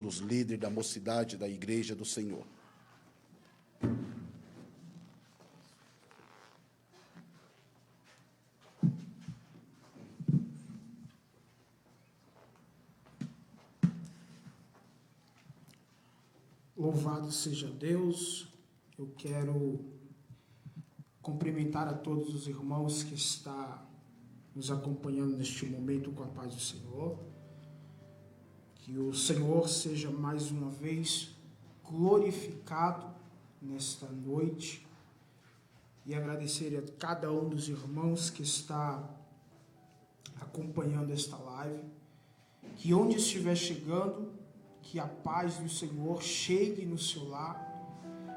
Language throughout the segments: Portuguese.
dos líderes da mocidade da Igreja do Senhor. Louvado seja Deus. Eu quero cumprimentar a todos os irmãos que estão nos acompanhando neste momento com a paz do Senhor. Que o Senhor seja mais uma vez glorificado nesta noite e agradecer a cada um dos irmãos que está acompanhando esta live. Que onde estiver chegando, que a paz do Senhor chegue no seu lar,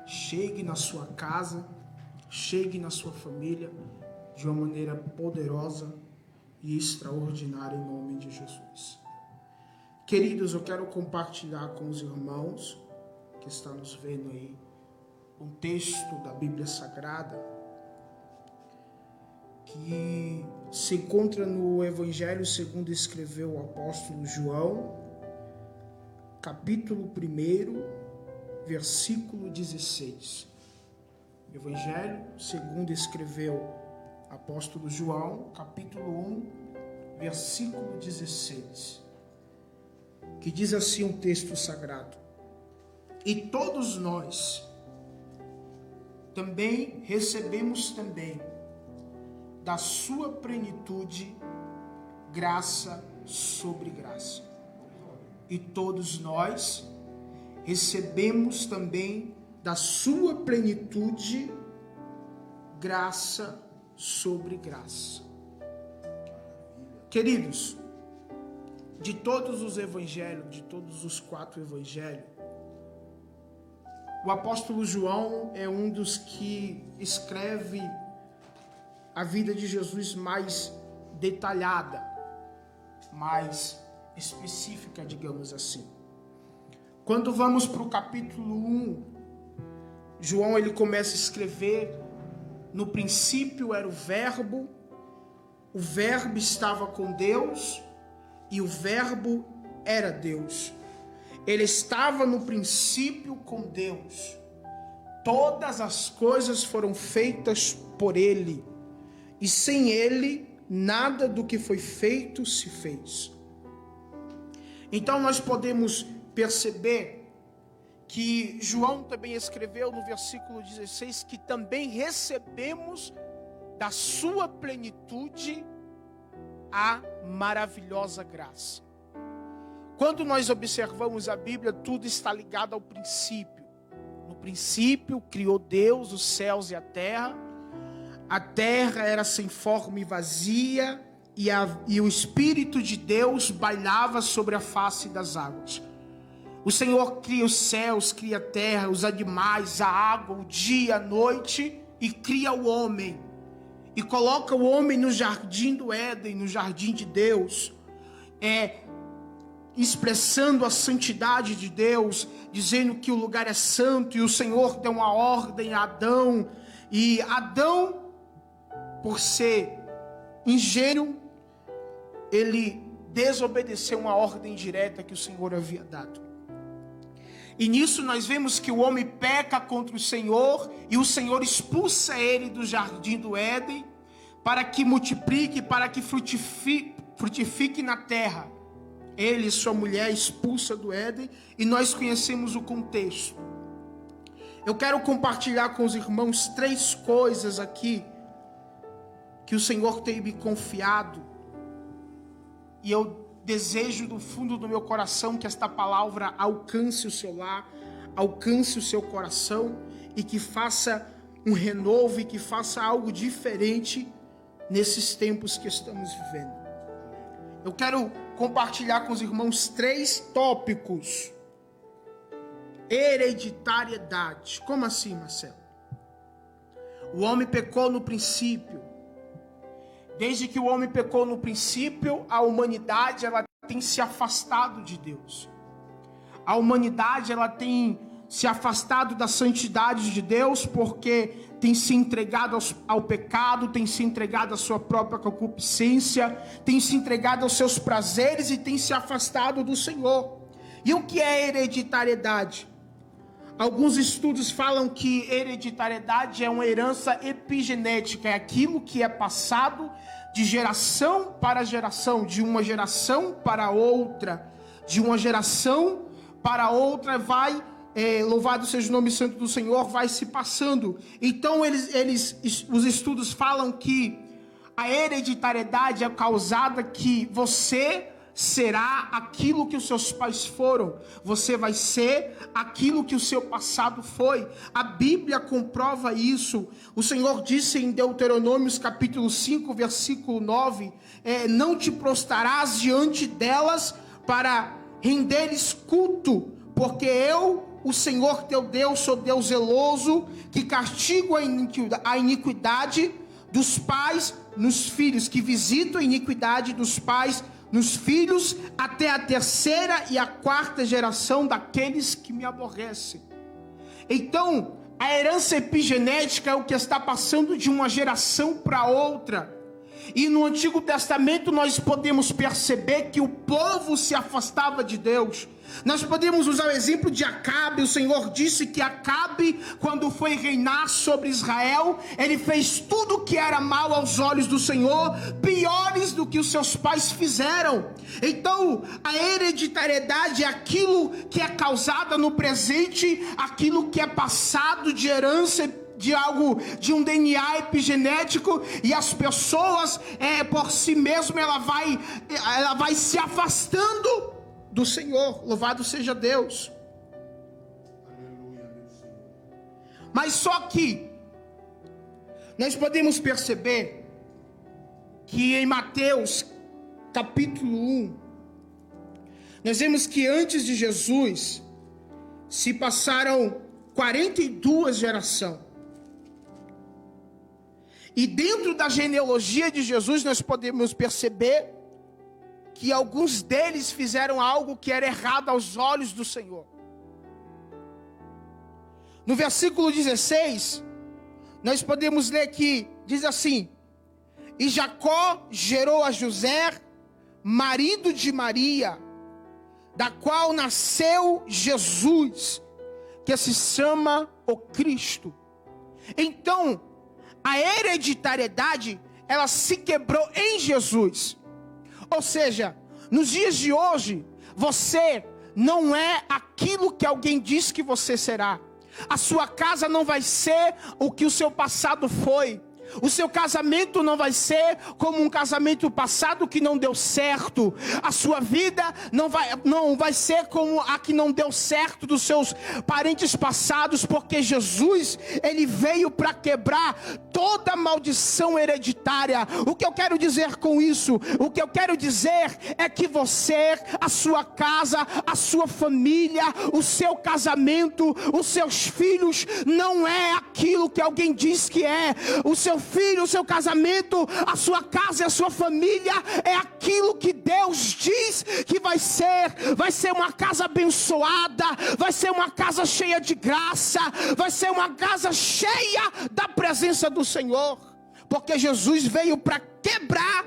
chegue na sua casa, chegue na sua família de uma maneira poderosa e extraordinária em nome de Jesus. Queridos, eu quero compartilhar com os irmãos que estão nos vendo aí um texto da Bíblia Sagrada que se encontra no Evangelho segundo escreveu o apóstolo João, capítulo 1, versículo 16. Evangelho segundo escreveu o apóstolo João, capítulo 1, versículo 16. Que diz assim um texto sagrado: e todos nós também recebemos também da sua plenitude graça sobre graça. E todos nós recebemos também da sua plenitude graça sobre graça. Queridos, de todos os evangelhos, de todos os 4 evangelhos, o apóstolo João é um dos que escreve a vida de Jesus mais detalhada, mais específica, digamos assim. Quando vamos para o capítulo 1, João ele começa a escrever: no princípio era o verbo estava com Deus e o verbo era Deus. Ele estava no princípio com Deus. Todas as coisas foram feitas por ele, e sem ele nada do que foi feito se fez. Então nós podemos perceber que João também escreveu no versículo 16 que também recebemos da sua plenitude a maravilhosa graça. Quando nós observamos a Bíblia, tudo está ligado ao princípio. No princípio criou Deus os céus e a terra. A terra era sem forma e vazia, e o Espírito de Deus bailava sobre a face das águas. O Senhor cria os céus, cria a terra, os animais, a água, o dia, a noite, e cria o homem. E coloca o homem no jardim do Éden, no jardim de Deus, expressando a santidade de Deus, dizendo que o lugar é santo, e o Senhor deu uma ordem a Adão, e Adão, por ser ingênuo, ele desobedeceu uma ordem direta que o Senhor havia dado. E nisso nós vemos que o homem peca contra o Senhor, e o Senhor expulsa ele do jardim do Éden, para que multiplique, para que frutifique na terra. Ele e sua mulher expulsa do Éden, e nós conhecemos o contexto. Eu quero compartilhar com os irmãos 3 coisas aqui, que o Senhor tem me confiado, e eu desejo do fundo do meu coração que esta palavra alcance o seu lar, alcance o seu coração, e que faça um renovo, e que faça algo diferente nesses tempos que estamos vivendo. Eu quero compartilhar com os irmãos 3 tópicos. Hereditariedade. Como assim, Marcelo? O homem pecou no princípio. Desde que o homem pecou no princípio, a humanidade ela tem se afastado de Deus. A humanidade ela tem se afastado da santidade de Deus, porque tem se entregado ao pecado, tem se entregado à sua própria concupiscência, tem se entregado aos seus prazeres e tem se afastado do Senhor. E o que é hereditariedade? Alguns estudos falam que hereditariedade é uma herança epigenética, é aquilo que é passado de geração para geração, de uma geração para outra, de uma geração para outra vai, louvado seja o nome santo do Senhor, vai se passando. Então os estudos falam que a hereditariedade é causada que você será aquilo que os seus pais foram. Você vai ser aquilo que o seu passado foi. A Bíblia comprova isso. O Senhor disse em Deuteronômio capítulo 5, versículo 9, não te prostrarás diante delas para renderes culto, porque eu, o Senhor teu Deus, sou Deus zeloso, que castigo a iniquidade dos pais nos filhos, que visito a iniquidade dos pais nos filhos, até a terceira e a quarta geração daqueles que me aborrecem. Então, a herança epigenética é o que está passando de uma geração para outra. E no Antigo Testamento nós podemos perceber que o povo se afastava de Deus. Nós podemos usar o exemplo de Acabe. O Senhor disse que Acabe, quando foi reinar sobre Israel, ele fez tudo que era mal aos olhos do Senhor, piores do que os seus pais fizeram. Então, a hereditariedade é aquilo que é causado no presente, aquilo que é passado de herança de um DNA epigenético, e as pessoas por si mesmo ela vai se afastando do Senhor. Louvado seja Deus. Mas só que nós podemos perceber que em Mateus capítulo 1 nós vemos que antes de Jesus se passaram 42 gerações. E dentro da genealogia de Jesus nós podemos perceber que alguns deles fizeram algo que era errado aos olhos do Senhor. No versículo 16, nós podemos ler que diz assim: e Jacó gerou a José, marido de Maria, da qual nasceu Jesus, que se chama o Cristo. Então, a hereditariedade, ela se quebrou em Jesus. Ou seja, nos dias de hoje, você não é aquilo que alguém diz que você será. A sua casa não vai ser o que o seu passado foi. O seu casamento não vai ser como um casamento passado que não deu certo. A sua vida não vai ser como a que não deu certo dos seus parentes passados, porque Jesus, ele veio para quebrar toda maldição hereditária. O que eu quero dizer com isso? O que eu quero dizer é que você, a sua casa, a sua família, o seu casamento, os seus filhos, não é aquilo que alguém diz que é. O seu filho, o seu casamento, a sua casa e a sua família é aquilo que Deus diz que vai ser. Vai ser uma casa abençoada, vai ser uma casa cheia de graça, vai ser uma casa cheia da presença do Senhor, porque Jesus veio para quebrar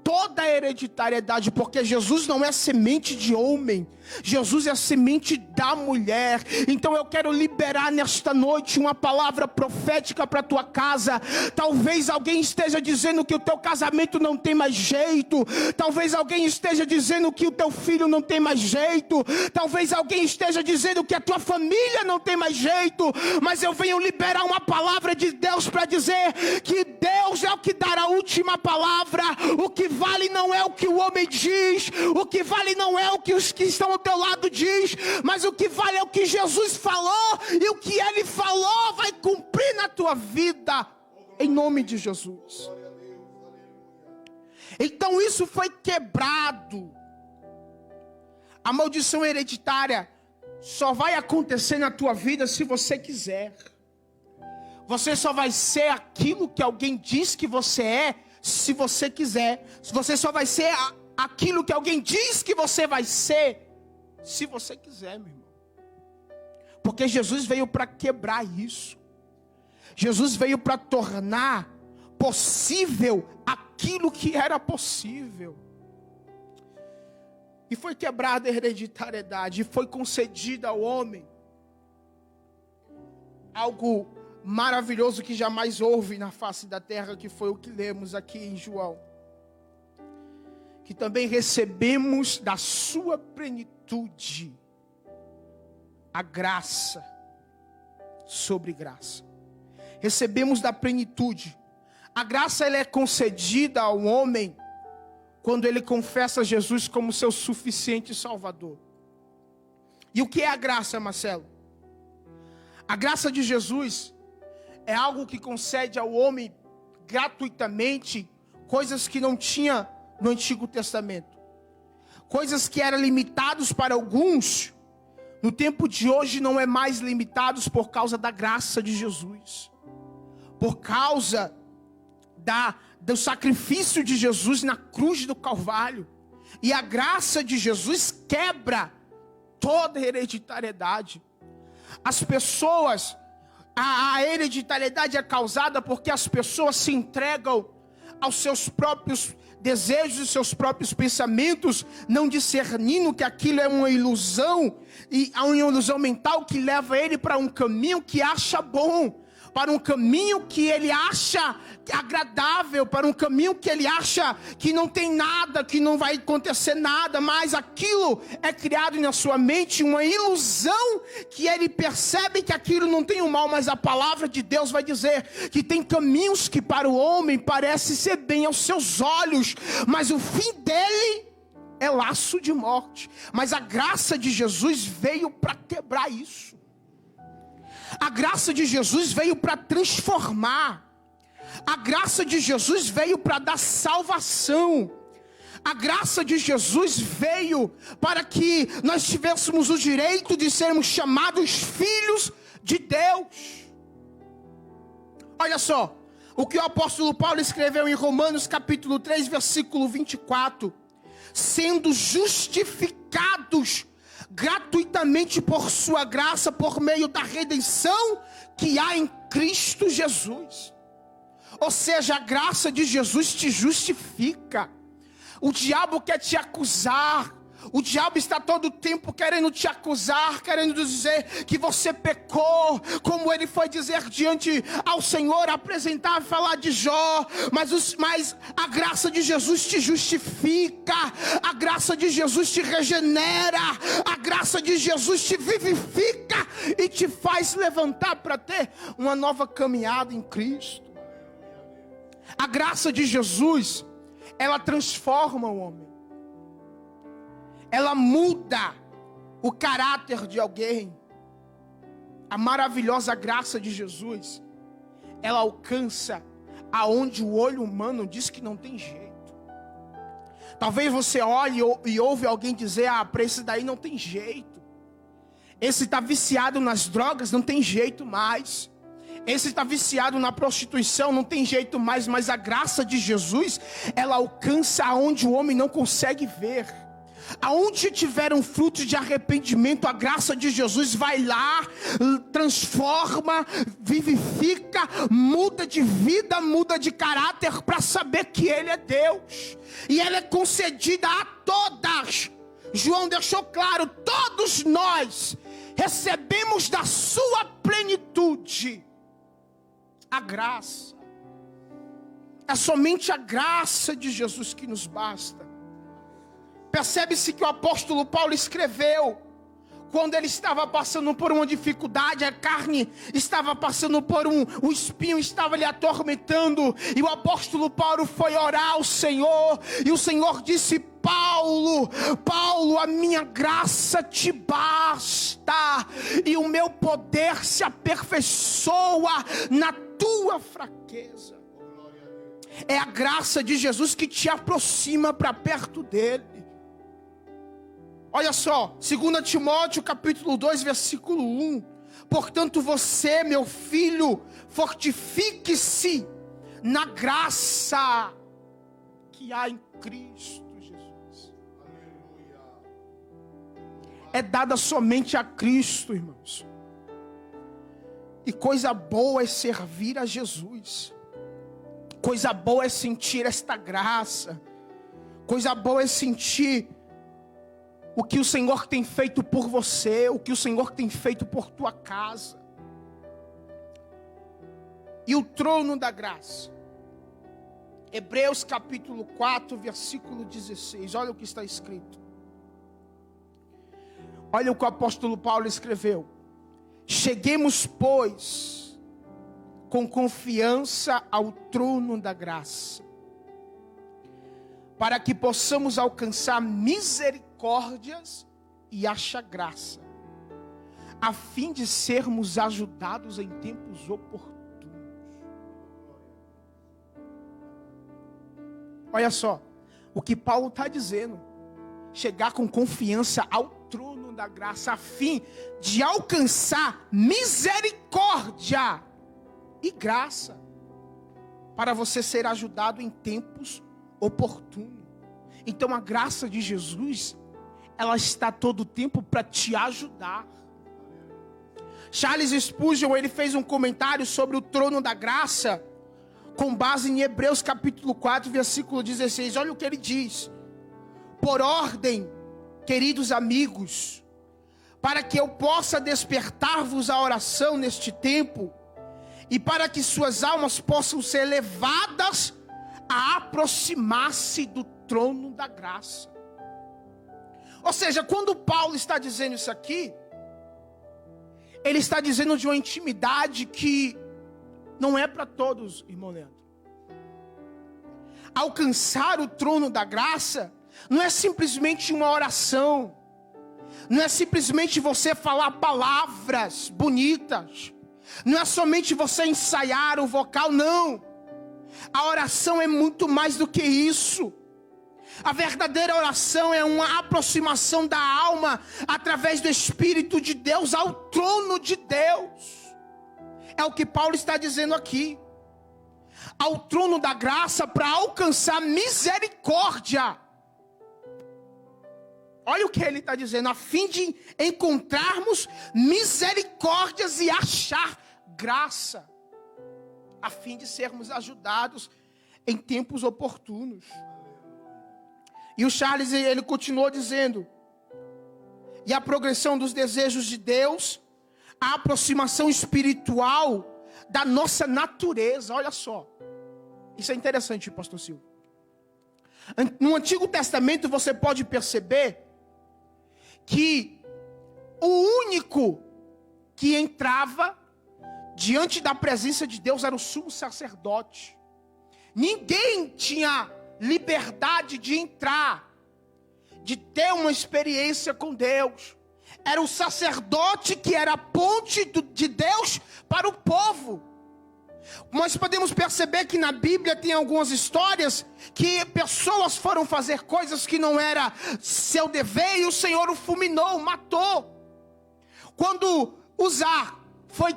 toda a hereditariedade, porque Jesus não é semente de homem, Jesus é a semente da mulher. Então eu quero liberar nesta noite uma palavra profética para a tua casa. Talvez alguém esteja dizendo que o teu casamento não tem mais jeito, talvez alguém esteja dizendo que o teu filho não tem mais jeito, talvez alguém esteja dizendo que a tua família não tem mais jeito, mas eu venho liberar uma palavra de Deus para dizer que Deus é o que dará a última palavra. O que vale não é o que o homem diz, o que vale não é o que os que estão ao teu lado diz, mas o que vale é o que Jesus falou, e o que Ele falou vai cumprir na tua vida, em nome de Jesus. Então isso foi quebrado. A maldição hereditária só vai acontecer na tua vida se você quiser. Você só vai ser aquilo que alguém diz que você é, se você quiser. Você só vai ser aquilo que alguém diz que você vai ser, se você quiser, meu irmão. Porque Jesus veio para quebrar isso. Jesus veio para tornar possível aquilo que era possível. E foi quebrada a hereditariedade, e foi concedida ao homem algo maravilhoso que jamais houve na face da terra, que foi o que lemos aqui em João. Que também recebemos da sua plenitude a graça sobre graça. Recebemos da plenitude. A graça, ela é concedida ao homem quando ele confessa Jesus como seu suficiente Salvador. E o que é a graça, Marcelo? A graça de Jesus é algo que concede ao homem gratuitamente coisas que não tinha no Antigo Testamento. Coisas que eram limitadas para alguns, no tempo de hoje não é mais limitados por causa da graça de Jesus. Por causa do sacrifício de Jesus na cruz do Calvário. E a graça de Jesus quebra toda a hereditariedade. As pessoas, a hereditariedade é causada porque as pessoas se entregam aos seus próprios desejos e seus próprios pensamentos, não discernindo que aquilo é uma ilusão, e há uma ilusão mental que leva ele para um caminho que acha bom, para um caminho que ele acha agradável, para um caminho que ele acha que não tem nada, que não vai acontecer nada, mas aquilo é criado na sua mente, uma ilusão, que ele percebe que aquilo não tem o mal, mas a palavra de Deus vai dizer que tem caminhos que para o homem parece ser bem aos seus olhos, mas o fim dele é laço de morte. Mas a graça de Jesus veio para quebrar isso. A graça de Jesus veio para transformar. A graça de Jesus veio para dar salvação. A graça de Jesus veio para que nós tivéssemos o direito de sermos chamados filhos de Deus. Olha só, o que o apóstolo Paulo escreveu em Romanos capítulo 3, versículo 24. Sendo justificados gratuitamente por sua graça, por meio da redenção que há em Cristo Jesus. Ou seja, a graça de Jesus te justifica. O diabo quer te acusar. O diabo está todo o tempo querendo te acusar, querendo dizer que você pecou, como ele foi dizer diante ao Senhor, apresentar e falar de Jó, mas a graça de Jesus te justifica, a graça de Jesus te regenera, a graça de Jesus te vivifica e te faz levantar para ter uma nova caminhada em Cristo. A graça de Jesus, ela transforma o homem. Ela muda o caráter de alguém. A maravilhosa graça de Jesus, ela alcança aonde o olho humano diz que não tem jeito. Talvez você olhe e ouve alguém dizer: para esse daí não tem jeito. Esse está viciado nas drogas, não tem jeito mais. Esse está viciado na prostituição, não tem jeito mais. Mas a graça de Jesus, ela alcança aonde o homem não consegue ver. Aonde tiver um fruto de arrependimento, a graça de Jesus vai lá, transforma, vivifica, muda de vida, muda de caráter, para saber que Ele é Deus. E ela é concedida a todas. João deixou claro, todos nós recebemos da sua plenitude a graça. É somente a graça de Jesus que nos basta. Percebe-se que o apóstolo Paulo escreveu quando ele estava passando por uma dificuldade, a carne estava passando por o espinho estava lhe atormentando, e o apóstolo Paulo foi orar ao Senhor, e o Senhor disse: Paulo, a minha graça te basta, e o meu poder se aperfeiçoa na tua fraqueza. É a graça de Jesus que te aproxima para perto dele. Olha só, 2 Timóteo capítulo 2, versículo 1. Portanto você, meu filho, fortifique-se na graça que há em Cristo Jesus. É dada somente a Cristo, irmãos. E coisa boa é servir a Jesus. Coisa boa é sentir esta graça. Coisa boa é sentir o que o Senhor tem feito por você, o que o Senhor tem feito por tua casa. E o trono da graça. Hebreus capítulo 4, versículo 16. Olha o que está escrito. Olha o que o apóstolo Paulo escreveu. Cheguemos, pois, com confiança ao trono da graça, para que possamos alcançar misericórdias e achar graça, a fim de sermos ajudados em tempos oportunos. Olha só, o que Paulo está dizendo, chegar com confiança ao trono da graça, a fim de alcançar misericórdia e graça, para você ser ajudado em tempos oportunos. Então a graça de Jesus, ela está todo o tempo para te ajudar. Charles Spurgeon, ele fez um comentário sobre o trono da graça, com base em Hebreus capítulo 4, versículo 16. Olha o que ele diz. Por ordem, queridos amigos, para que eu possa despertar-vos a oração neste tempo, e para que suas almas possam ser levadas a aproximar-se do trono da graça. Ou seja, quando Paulo está dizendo isso aqui, ele está dizendo de uma intimidade que não é para todos, irmão Leandro. Alcançar o trono da graça não é simplesmente uma oração, não é simplesmente você falar palavras bonitas, não é somente você ensaiar o vocal, não. A oração é muito mais do que isso. A verdadeira oração é uma aproximação da alma através do Espírito de Deus ao trono de Deus. É o que Paulo está dizendo aqui. Ao trono da graça para alcançar misericórdia. Olha o que ele está dizendo. A fim de encontrarmos misericórdias e achar graça. A fim de sermos ajudados em tempos oportunos. E o Charles, ele continuou dizendo. E a progressão dos desejos de Deus, a aproximação espiritual da nossa natureza. Olha só. Isso é interessante, pastor Silvio. No Antigo Testamento você pode perceber que o único que entrava diante da presença de Deus era o sumo sacerdote. Ninguém tinha liberdade de entrar, de ter uma experiência com Deus. Era o sacerdote que era a ponte de Deus para o povo. Nós podemos perceber que na Bíblia tem algumas histórias que pessoas foram fazer coisas que não era seu dever e o Senhor o fulminou, matou. Quando Uzá foi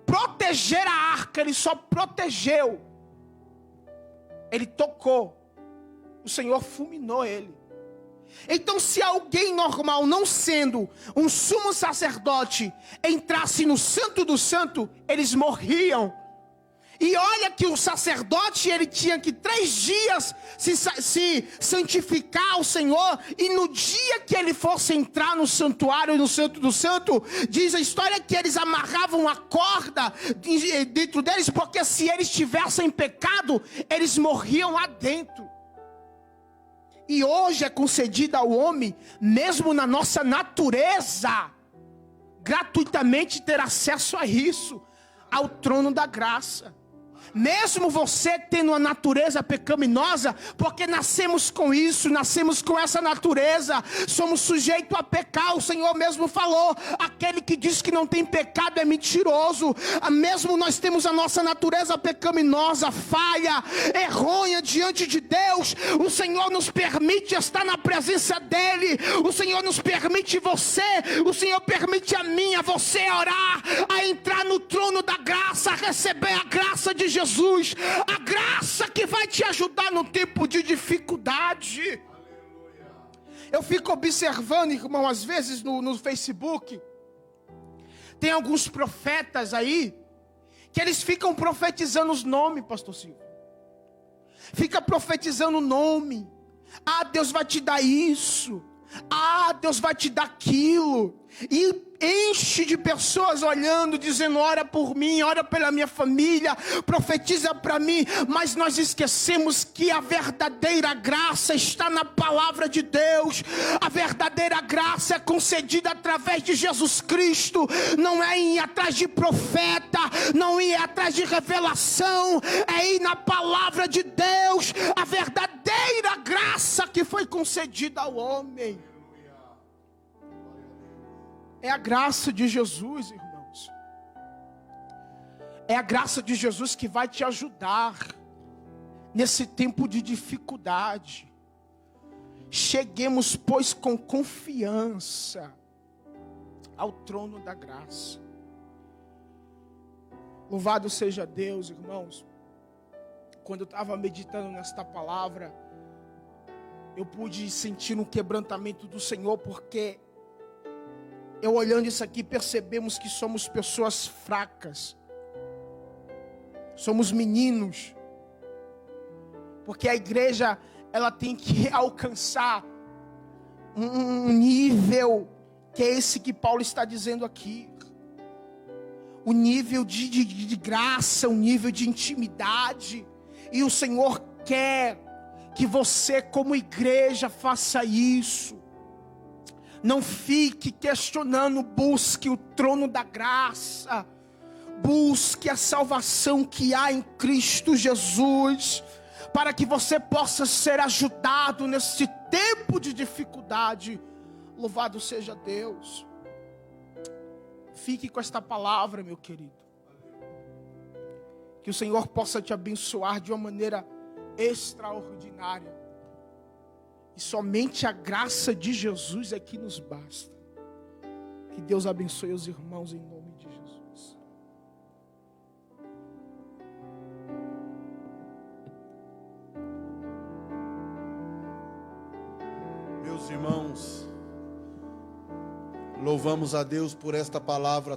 proteger a arca, ele só protegeu. Ele tocou. O Senhor fulminou ele. Então, se alguém normal, não sendo um sumo sacerdote, entrasse no Santo do Santo, eles morriam. E olha que o sacerdote, ele tinha que 3 dias se santificar ao Senhor. E no dia que ele fosse entrar no santuário e no Santo do Santo, diz a história que eles amarravam a corda dentro deles, porque se eles tivessem pecado, eles morriam lá dentro. E hoje é concedido ao homem, mesmo na nossa natureza, gratuitamente ter acesso a isso, ao trono da graça. Mesmo você tendo uma natureza pecaminosa, porque nascemos com isso, nascemos com essa natureza, somos sujeitos a pecar. O Senhor mesmo falou, aquele que diz que não tem pecado é mentiroso. Mesmo nós temos a nossa natureza pecaminosa, falha, errônea diante de Deus, o Senhor nos permite estar na presença dEle. O Senhor nos permite o Senhor permite a mim, a você orar, a entrar no trono da graça, a receber a graça de Jesus, a graça que vai te ajudar no tempo de dificuldade. Eu fico observando, irmão, às vezes no Facebook, tem alguns profetas aí, que eles ficam profetizando os nomes, pastor Silvio. Fica profetizando o nome. Ah, Deus vai te dar isso. Deus vai te dar aquilo. E enche de pessoas olhando, dizendo: ora por mim, ora pela minha família, profetiza para mim. Mas nós esquecemos que a verdadeira graça está na palavra de Deus. A verdadeira graça é concedida através de Jesus Cristo. Não é ir atrás de profeta, não ir atrás de revelação, é ir na palavra de Deus. A verdadeira graça que foi concedida ao homem é a graça de Jesus, irmãos. É a graça de Jesus que vai te ajudar nesse tempo de dificuldade. Cheguemos, pois, com confiança ao trono da graça. Louvado seja Deus, irmãos. Quando eu estava meditando nesta palavra, eu pude sentir um quebrantamento do Senhor, porque eu olhando isso aqui, percebemos que somos pessoas fracas. Somos meninos. Porque a igreja, ela tem que alcançar um nível, que é esse que Paulo está dizendo aqui. O nível de graça, o nível de intimidade. E o Senhor quer que você, como igreja, faça isso. Não fique questionando, busque o trono da graça. Busque a salvação que há em Cristo Jesus, para que você possa ser ajudado nesse tempo de dificuldade. Louvado seja Deus. Fique com esta palavra, meu querido. Que o Senhor possa te abençoar de uma maneira extraordinária. E somente a graça de Jesus é que nos basta. Que Deus abençoe os irmãos em nome de Jesus. Meus irmãos, louvamos a Deus por esta palavra